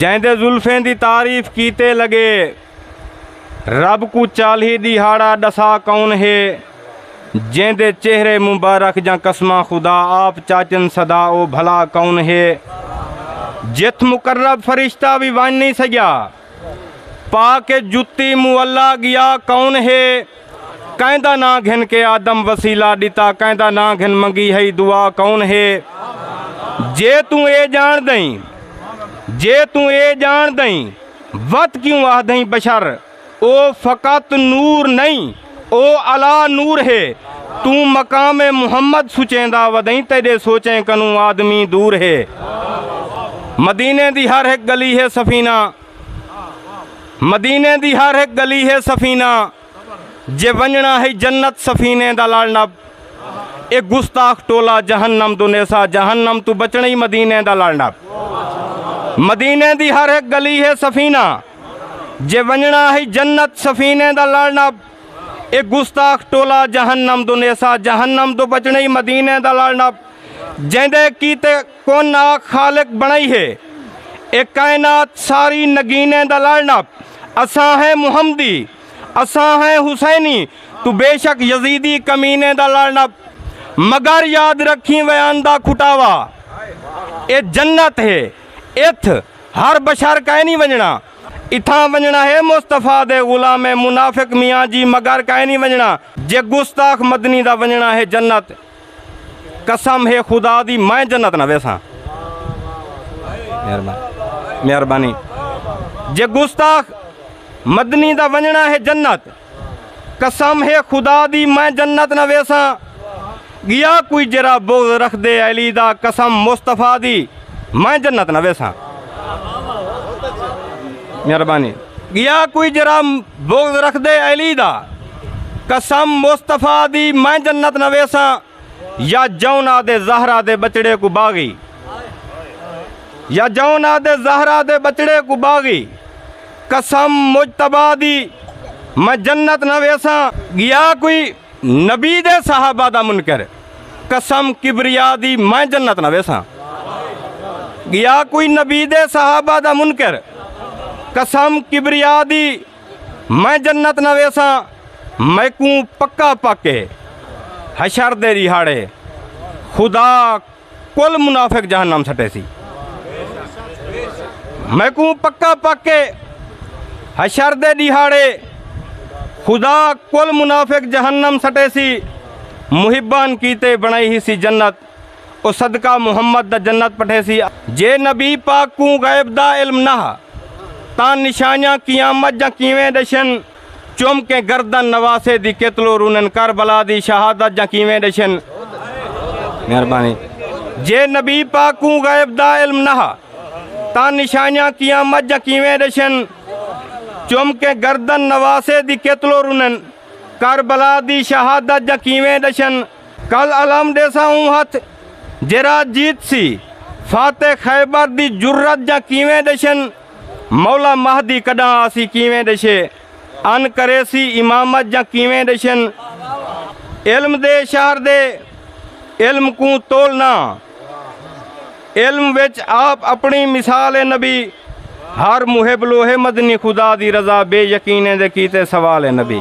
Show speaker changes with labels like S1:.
S1: جیندے زلفیں دی تعریف کیتے لگے رب کو چالی دہاڑا ڈسا کون ہے جیندے چہرے مبارک جاں قسمہ خدا آپ چاچن صدا او بھلا کون ہے جت مقرب فرشتہ بھی وان نہیں سگیا پاک جتی مولا گیا کون ہے کائندہ نا گھن کے آدم وسیلہ دیتا کائندہ نا گھن منگی ہے دعا کون ہے جے تو اے جان دیں جے تو اے جان دیں وقت کیوں آدھیں بشر او فقط نور نہیں او علا نور ہے تو مقام محمد سچیندہ ودیں تیرے سوچیں کنوں آدمی دور ہے مدینے دی ہر ایک گلی ہے سفینہ مدینے دی ہر ایک گلی ہے سفینہ جے ونجنا ہے جنت سفینے دا لالنب ایک گستاخ ٹولا جہنم تو نیسا جہنم تو بچنی مدینے دا لالنب مدینے دی ہر ایک گلی ہے سفینہ جے ونجنا ہے جنت سفینے دا لالنب ایک گستاخ ٹولا جہنم تو نیسا جہنم تو بچنی مدینے دا لالنب جیندے کیتے کون آخ خالق بنائی ہے ایک کائنات ساری نگینے دا لالنب اساں ہے محمدی اساں ہے حسینی تو بے شک یزیدی کمینے دا لالنب مگر یاد رکھیں ویاندہ کھٹاوا اے جنت ہے ایتھ ہر بشر کائیں نہیں ونجنا اتھاں ونجنا ہے مصطفیٰ دے غلام منافق میاں جی مگر کائیں نہیں ونجنا جے گستاخ مدنی دا ونجنا ہے جنت قسم ہے خدا دی میں جنت نہ ویسا مہربانی جے گستاخ مدنی دا ونجنا ہے جنت قسم ہے خدا دی میں جنت نہ ویسا گیا کوئی جرا بغض رکھ دے علی دا قسم مصطفیٰ دی میں جنت نہ ویسا مہربانی گیا کوئی جرا بغض رکھ دے علی دا قسم مصطفیٰ دی میں جنت نہ ویسا یا جونا دے زہرہ دے بچڑے کو باغی یا جونا دے زہرہ دے بچڑے کو باغی قسم مجتبہ دی میں جنت نہ ویسا گیا کوئی نبی دے صحابہ دا منکر قسم کبریا دی میں جنت نہ ویسا گیا کوئی نبی دے صحابہ دا منکر قسم کبریا دی میں جنت نہ ویسا میں کوں پکا پکے حشر دے رہاڑے خدا کل منافق جہنم سٹے سی میں کوں پکا پکے حشر دے رہاڑے خدا کل منافق جہنم سٹے سی محبان کیتے بنائی ہی سی جنت او صدقہ محمد دا جنت پٹھے سی جے نبی پاک کوں غیب دا علم نہ تان نشانیاں قیامت جا کیویں دشن چوم کے گردن نواسے دی قتل و رونن کربلا دی شہادت جا کیویں دشن مہربانی جے نبی پاک کوں غیب دا علم نہ تان نشانیاں قیامت جا کیویں دشن چوم کے گردن نواسے دی قتل و رونن کربلا دی شہادت جا کیویں دشن کل علم دیسا ہوں ہاتھ جرا جیت سی فاتح خیبر دی جرت جا کیویں دشن مولا مہدی کڈاں آسی کیویں دشے ان کرے سی امامت جا کیویں دشن علم دے شہر دے علم کو تولنا علم وچ آپ اپنی مثال نبی ہر محب لوہے مدنی خدا دی رضا بے یقینے دے کیتے سوال نبی